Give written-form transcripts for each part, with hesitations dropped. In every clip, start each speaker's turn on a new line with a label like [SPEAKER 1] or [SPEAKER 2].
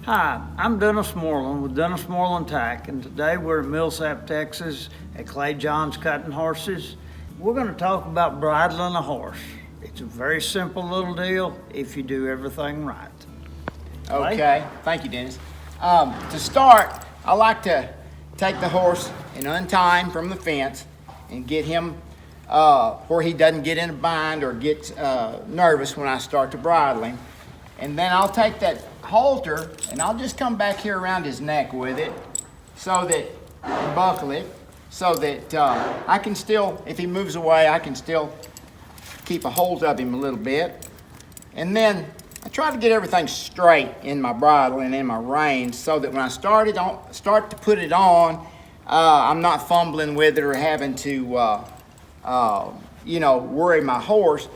[SPEAKER 1] Hi, I'm Dennis Moreland with Dennis Moreland Tack, and today we're in Millsap, Texas at Clay John's Cutting Horses. We're going to talk about bridling a horse. It's a very simple little deal if you do everything right.
[SPEAKER 2] Okay, thank you, Dennis. To start, I like to take the horse and untie him from the fence and get him where he doesn't get in a bind or get nervous when I start to bridle him. And then I'll take that halter and I'll just come back here around his neck with it so that, and buckle it, so that I can still, if he moves away, I can still keep a hold of him a little bit. And then I try to get everything straight in my bridle and in my reins so that when I start to put it on, I'm not fumbling with it or having to, worry my horse.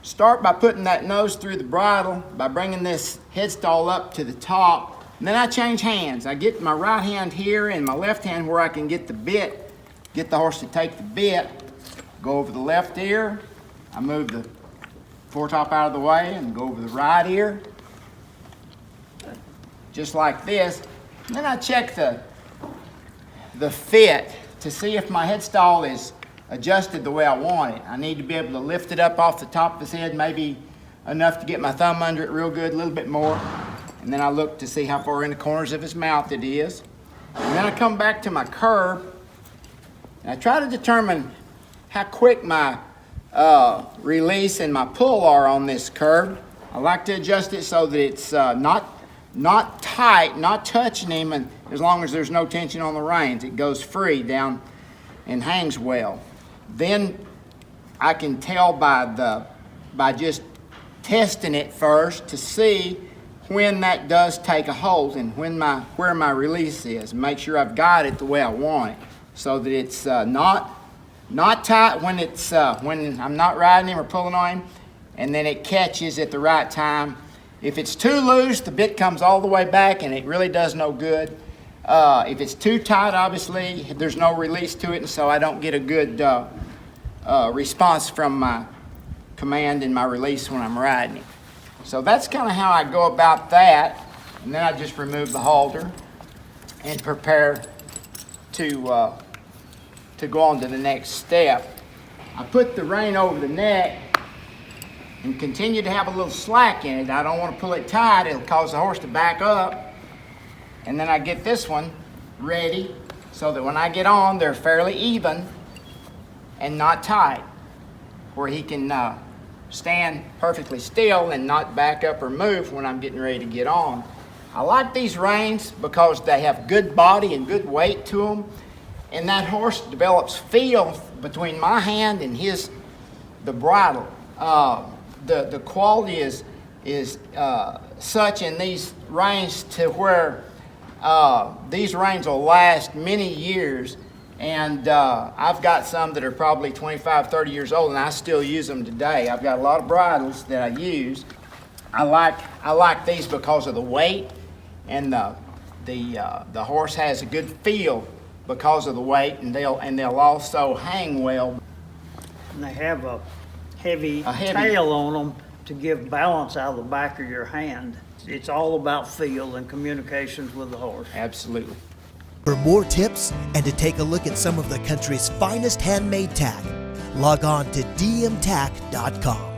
[SPEAKER 2] Start by putting that nose through the bridle, by bringing this headstall up to the top. And then I change hands. I get my right hand here and my left hand where I can get the bit, get the horse to take the bit, go over the left ear. I move the foretop out of the way and go over the right ear, just like this. And then I check the fit to see if my headstall is adjusted the way I want it. I need to be able to lift it up off the top of his head, maybe enough to get my thumb under it real good, a little bit more. And then I look to see how far in the corners of his mouth it is. And then I come back to my curb and I try to determine how quick my release and my pull are on this curb. I like to adjust it so that it's not tight, not touching him, and as long as there's no tension on the reins, it goes free down and hangs well. Then I can tell by just testing it first to see when that does take a hold and where my release is. Make sure I've got it the way I want it, so that it's not tight when I'm not riding him or pulling on him, and then it catches at the right time. If it's too loose, the bit comes all the way back and it really does no good. If it's too tight, obviously, there's no release to it, and so I don't get a good response from my command and my release when I'm riding him. So that's kind of how I go about that. And then I just remove the halter and prepare to go on to the next step. I put the rein over the neck and continue to have a little slack in it. I don't want to pull it tight. It'll cause the horse to back up. And then I get this one ready so that when I get on, they're fairly even and not tight, where he can stand perfectly still and not back up or move when I'm getting ready to get on. I like these reins because they have good body and good weight to them, and that horse develops feel between my hand and the bridle. The quality is such in these reins to where these reins will last many years, and I've got some that are probably 25, 30 years old, and I still use them today. I've got a lot of bridles that I use. I like these because of the weight, and the horse has a good feel because of the weight, and they'll also hang well.
[SPEAKER 1] And they have a heavy tail on them to give balance out of the back of your hand. It's all about feel and communications with the horse.
[SPEAKER 2] Absolutely.
[SPEAKER 3] For more tips and to take a look at some of the country's finest handmade tack, log on to dmtack.com.